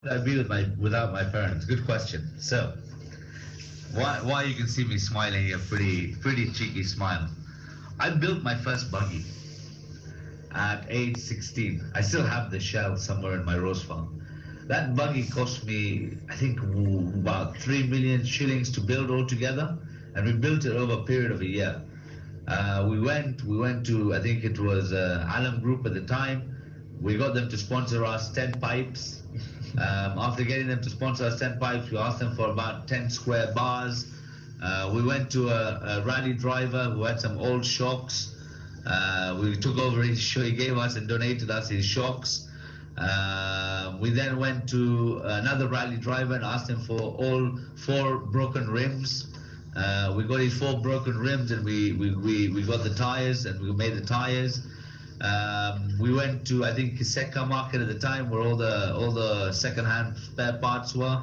would I be without my parents? Good question. So, why you can see me smiling here, pretty cheeky smile. I built my first buggy at age 16. I still have the shell somewhere in my rose farm. That buggy cost me, I think, about 3 million shillings to build altogether, and we built it over a period of a year. We went to, I think it was Alam Group at the time. We got them to sponsor us 10 pipes. After getting them to sponsor us 10 pipes, we asked them for about 10 square bars. We went to a rally driver who had some old shocks. We took over his show. He gave us and donated us his shocks. We then went to another rally driver and asked him for all 4 broken rims. We got his 4 broken rims, and we got the tires, and we made the tires. We went to, I think, Kiseka market at the time, where all the second-hand spare parts were.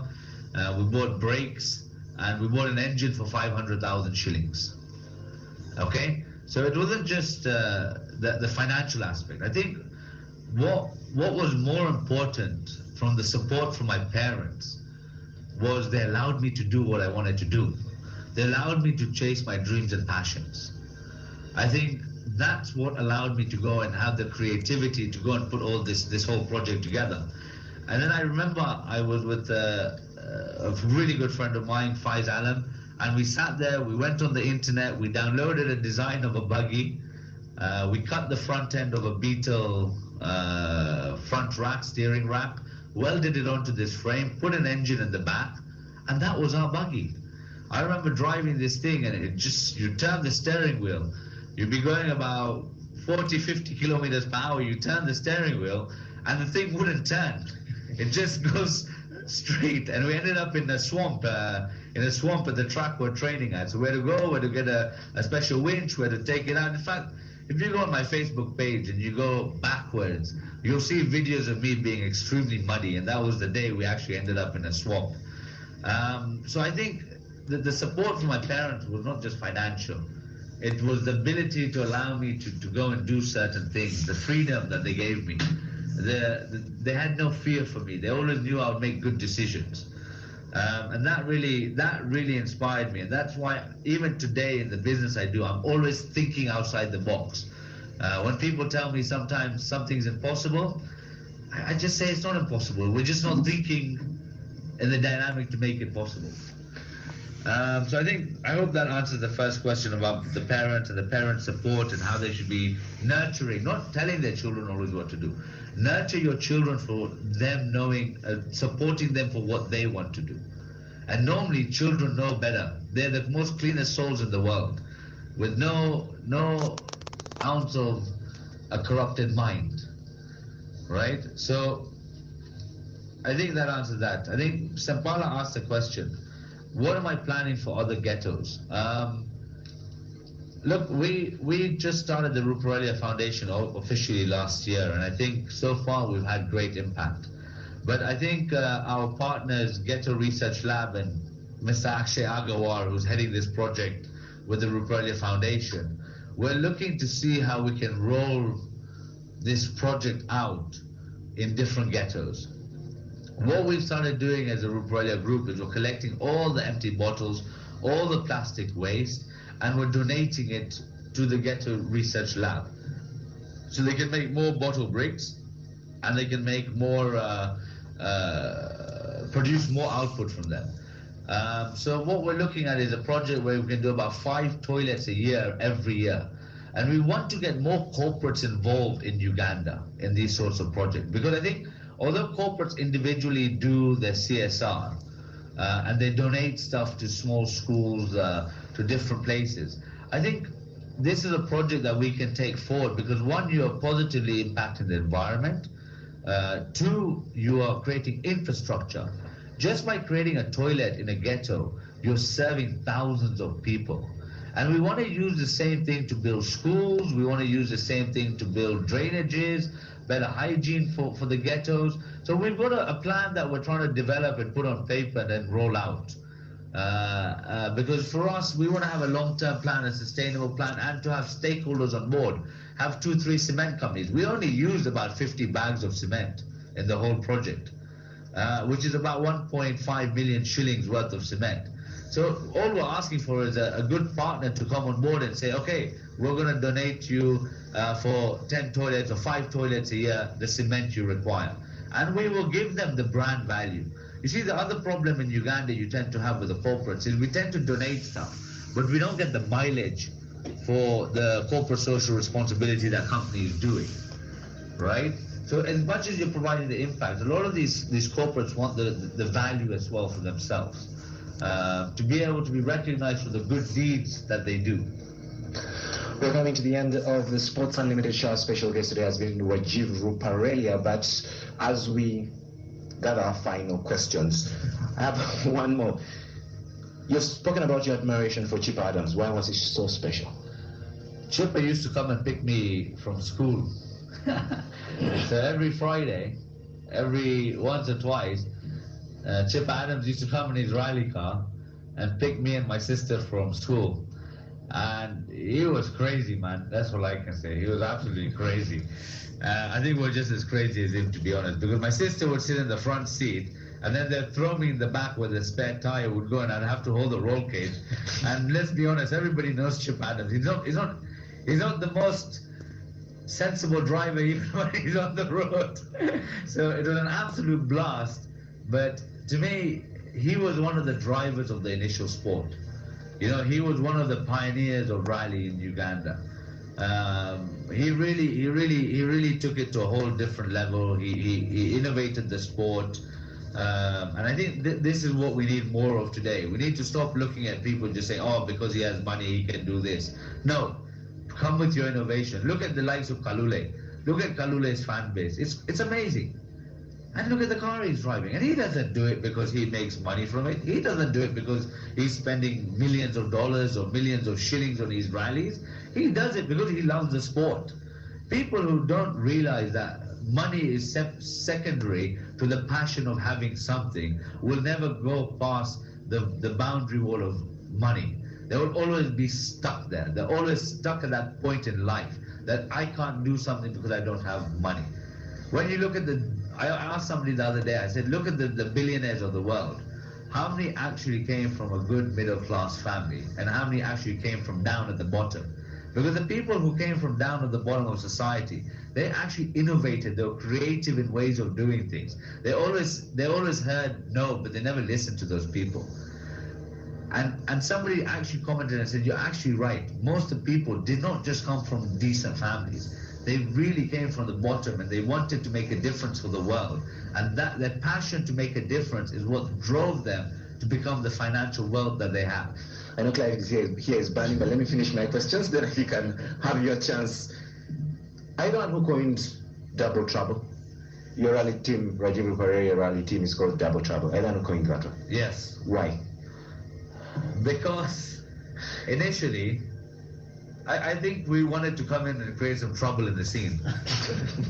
We bought brakes, and we bought an engine for 500,000 shillings. Okay, so it wasn't just the financial aspect. I think what was more important from the support from my parents was they allowed me to do what I wanted to do. They allowed me to chase my dreams and passions. I think that's what allowed me to go and have the creativity to go and put all this whole project together. And then I remember I was with a really good friend of mine, Faiz Alam, and we sat there, we went on the internet, we downloaded a design of a buggy, we cut the front end of a Beetle front rack, steering rack, welded it onto this frame, put an engine in the back, and that was our buggy. I remember driving this thing, and you turn the steering wheel, you'd be going about 40, 50 kilometers per hour, you turn the steering wheel, and the thing wouldn't turn. It just goes straight, and we ended up in a swamp at the track we're training at. So we had to go, we had to get a special winch, we had to take it out. In fact, if you go on my Facebook page and you go backwards, you'll see videos of me being extremely muddy, and that was the day we actually ended up in a swamp. So I think the support from my parents was not just financial. It was the ability to allow me to go and do certain things, the freedom that they gave me. They had no fear for me. They always knew I would make good decisions. And that really inspired me. And that's why even today in the business I do, I'm always thinking outside the box. When people tell me sometimes something's impossible, I just say it's not impossible. We're just not thinking in the dynamic to make it possible. So I hope that answers the first question about the parents and the parent support and how they should be nurturing, not telling their children always what to do. Nurture your children for them knowing, supporting them for what they want to do. And normally children know better. They're the most cleanest souls in the world, with no ounce of a corrupted mind, right? So I think that answers that. I think Sampala asked a question. What am I planning for other ghettos? Look, we just started the Ruparelia Foundation officially last year, and I think so far we've had great impact. But I think our partners, Ghetto Research Lab and Mr. Akshay Agawar, who's heading this project with the Ruparelia Foundation, we're looking to see how we can roll this project out in different ghettos. What we've started doing as a Ruparelia group is we're collecting all the empty bottles, all the plastic waste, and we're donating it to the Ghetto Research Lab. So they can make more bottle bricks, and they can make more, produce more output from them. So what we're looking at is a project where we can do about 5 toilets a year, every year. And we want to get more corporates involved in Uganda in these sorts of projects. Because I think although corporates individually do their CSR, and they donate stuff to small schools, to different places, I think this is a project that we can take forward because 1, you are positively impacting the environment. 2, you are creating infrastructure. Just by creating a toilet in a ghetto, you're serving thousands of people. And we want to use the same thing to build schools. We want to use the same thing to build drainages, better hygiene for the ghettos. So we've got a plan that we're trying to develop and put on paper and then roll out. Because for us, we want to have a long-term plan, a sustainable plan, and to have stakeholders on board. Have 2-3 cement companies. We only used about 50 bags of cement in the whole project. which is about 1.5 million shillings worth of cement. So all we're asking for is a good partner to come on board and say, okay, we're going to donate you for 10 toilets or 5 toilets a year, the cement you require. And we will give them the brand value. You see, the other problem in Uganda you tend to have with the corporates is we tend to donate stuff, but we don't get the mileage for the corporate social responsibility that company is doing, right? So as much as you're providing the impact, a lot of these corporates want the value as well for themselves, to be able to be recognized for the good deeds that they do. We're coming to the end of the Sports Unlimited show. Our special guest today has been Rajiv Ruparelia, but as we got our final questions, I have one more. You've spoken about your admiration for Chip Adams. Why was he so special? Chipper used to come and pick me from school. So every Friday, every once or twice, Chip Adams used to come in his rally car and pick me and my sister from school. And he was crazy, man. That's all I can say. He was absolutely crazy. I think we're just as crazy as him, to be honest, because my sister would sit in the front seat and then they'd throw me in the back where the spare tire would go and I'd have to hold the roll cage. And let's be honest, everybody knows Chip Adams. He's not the most sensible driver even when he's on the road. So it was an absolute blast. But to me, he was one of the drivers of the initial sport. You know, he was one of the pioneers of rally in Uganda. He really took it to a whole different level. He innovated the sport. And I think this is what we need more of today. We need to stop looking at people just saying, oh, because he has money, he can do this. No, come with your innovation. Look at the likes of Kalule. Look at Kalule's fan base. It's amazing. And look at the car he's driving. And he doesn't do it because he makes money from it. He doesn't do it because he's spending millions of dollars or millions of shillings on his rallies. He does it because he loves the sport. People who don't realize that money is secondary to the passion of having something will never go past the boundary wall of money. They will always be stuck there. They're always stuck at that point in life that I can't do something because I don't have money. When you look at I asked somebody the other day, I said, look at the billionaires of the world. How many actually came from a good middle class family and how many actually came from down at the bottom? Because the people who came from down at the bottom of society, they actually innovated. They were creative in ways of doing things. They always heard no, but they never listened to those people. And somebody actually commented and said, you're actually right. Most of the people did not just come from decent families. They really came from the bottom and they wanted to make a difference for the world. And that passion to make a difference is what drove them to become the financial wealth that they have. I know Clive here is burning, but let me finish my questions, then you can have your chance. Are you the one who coined Double Trouble? Your rally team, Rajiv Ruparelia rally team, is called Double Trouble. Are you the one who coined that one? Yes. Why? Because initially, I think we wanted to come in and create some trouble in the scene.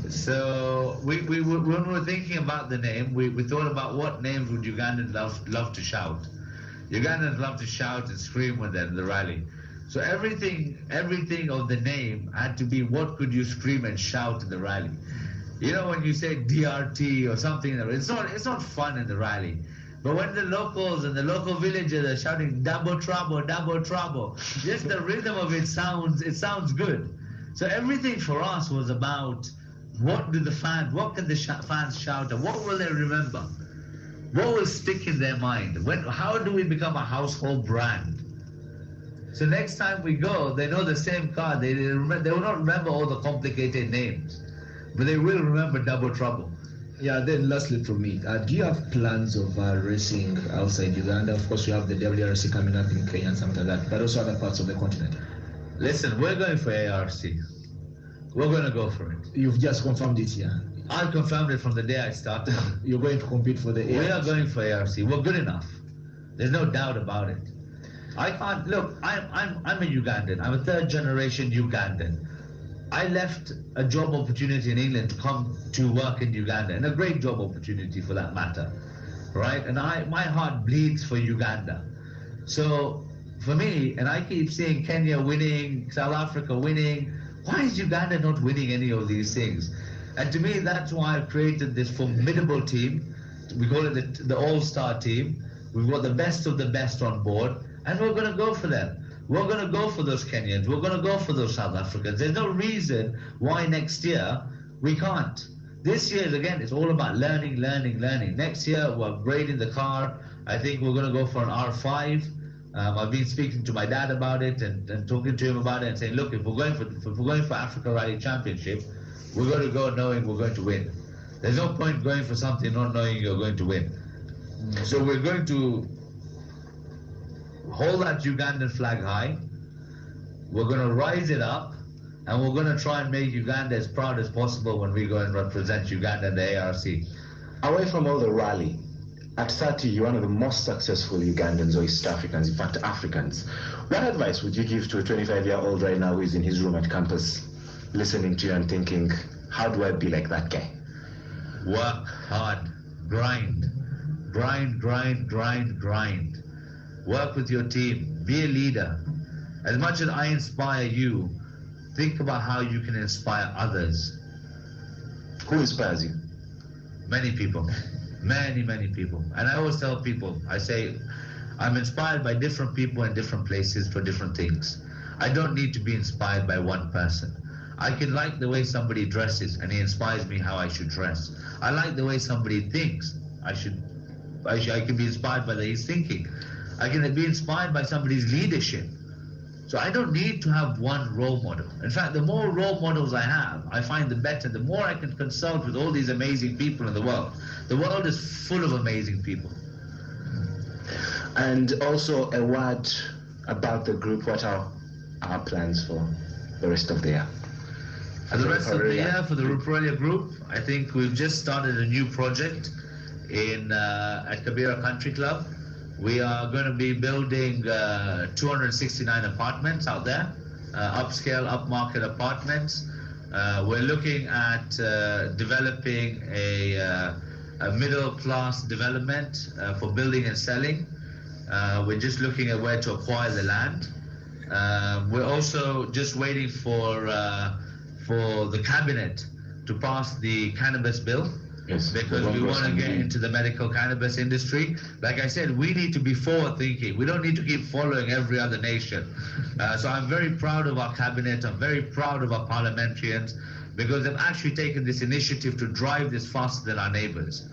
So when we were thinking about the name, we thought about what names would Ugandans love to shout. Ugandans love to shout and scream when they're in the rally. So everything of the name had to be what could you scream and shout in the rally. You know, when you say DRT or something, it's not fun in the rally. But when the locals and the local villagers are shouting double trouble, just the rhythm of it sounds good. So everything for us was about what can the fans shout and what will they remember? What will stick in their mind? How do we become a household brand? So next time we go, they know the same car. They will not remember all the complicated names, but they will remember Double Trouble. Yeah, then lastly from me, do you have plans of racing outside Uganda? Of course, you have the WRC coming up in Kenya and something like that, but also other parts of the continent. Listen, we're going for ARC. We're going to go for it. You've just confirmed it, yeah? I confirmed it from the day I started. You're going to compete for the ARC? We are going for ARC. We're good enough. There's no doubt about it. I can't, look, I'm a Ugandan. I'm a third generation Ugandan. I left a job opportunity in England to come to work in Uganda, and a great job opportunity for that matter, right? And my heart bleeds for Uganda. So for me, and I keep seeing Kenya winning, South Africa winning, why is Uganda not winning any of these things? And to me, that's why I've created this formidable team we call it the all-star team. We've got the best of the best on board, and we're going to go for them. We're going to go for those Kenyans. We're going to go for those South Africans. There's no reason why next year we can't. This year, again, it's all about learning. Next year, we're upgrading the car. I think we're going to go for an R5. I've been speaking to my dad about it and talking to him about it and saying, look, if we're going for Africa Rally Championship, we're going to go knowing we're going to win. There's no point going for something not knowing you're going to win. So we're going to hold that Ugandan flag high. We're going to rise it up, and we're going to try and make Uganda as proud as possible when we go and represent Uganda in the ARC. Away from all the rally, at 30, you're one of the most successful Ugandans or East Africans, in fact, Africans. What advice would you give to a 25-year-old right now who is in his room at campus, listening to you and thinking, how do I be like that guy? Work hard, grind. Work with your team, be a leader. As much as I inspire you, think about how you can inspire others. Who inspires you? Many people. Many people. And I always tell people, I say, I'm inspired by different people in different places for different things. I don't need to be inspired by one person. I can like the way somebody dresses, and he inspires me how I should dress. I like the way somebody thinks. I can be inspired by his thinking. I can be inspired by somebody's leadership. So I don't need to have one role model. In fact, the more role models I have, I find the better. The more I can consult with all these amazing people in the world. The world is full of amazing people. And also a word about the group. What are our plans for the rest of the year? For the rest of the year, for the Ruparelia group, I think we've just started a new project at Kibera Country Club. We are going to be building 269 apartments out there, upscale, upmarket apartments. We're looking at developing a middle-class development for building and selling. We're just looking at where to acquire the land. We're also just waiting for the cabinet to pass the cannabis bill. Yes, because we want to get into the medical cannabis industry. Like I said, we need to be forward thinking. We don't need to keep following every other nation. So I'm very proud of our cabinet. I'm very proud of our parliamentarians, because they've actually taken this initiative to drive this faster than our neighbors.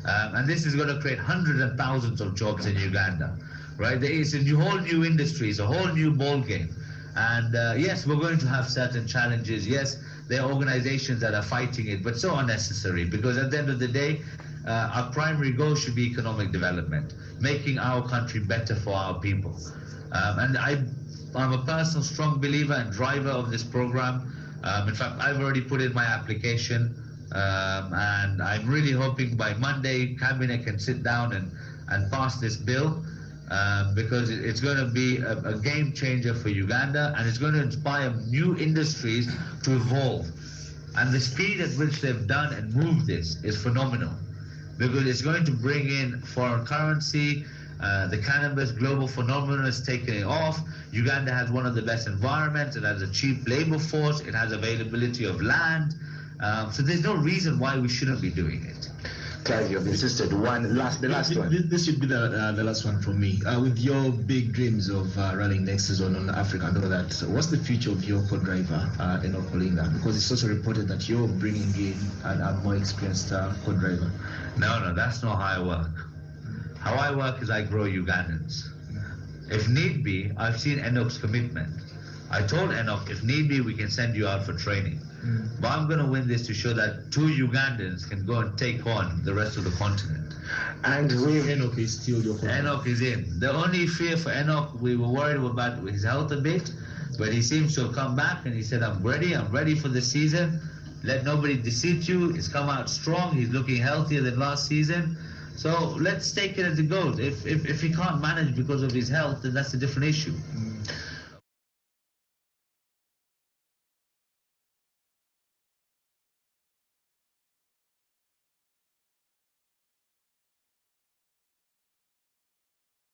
And this is going to create hundreds and thousands of jobs in Uganda. Right? There is a whole new industry, it's a whole new ball game. And yes, we're going to have certain challenges. Yes, there are organizations that are fighting it, but so unnecessary, because at the end of the day, our primary goal should be economic development, making our country better for our people. And I'm a personal strong believer and driver of this program. In fact, I've already put in my application, and I'm really hoping by Monday, Cabinet can sit down and pass this bill. Because it's going to be a game changer for Uganda, and it's going to inspire new industries to evolve. And the speed at which they've done and moved this is phenomenal, because it's going to bring in foreign currency. The cannabis global phenomenon is taking it off. Uganda has one of the best environments. It has a cheap labor force. It has availability of land. So there's no reason why we shouldn't be doing it. Clive, you've insisted. The last one. This should be the last one from me. With your big dreams of running next season on Africa and all that, what's the future of your co-driver, Enoch Olinga? Because it's also reported that you're bringing in a more experienced co-driver. No, that's not how I work. How I work is I grow Ugandans. If need be, I've seen Enoch's commitment. I told Enoch, if need be, we can send you out for training. But I'm going to win this to show that 2 Ugandans can go and take on the rest of the continent. And Enoch is still your co-driver. Enoch is in. The only fear for Enoch, we were worried about his health a bit, but he seems to have come back and he said, I'm ready for the season. Let nobody deceive you. He's come out strong. He's looking healthier than last season. So let's take it as it goes. If he can't manage because of his health, then that's a different issue.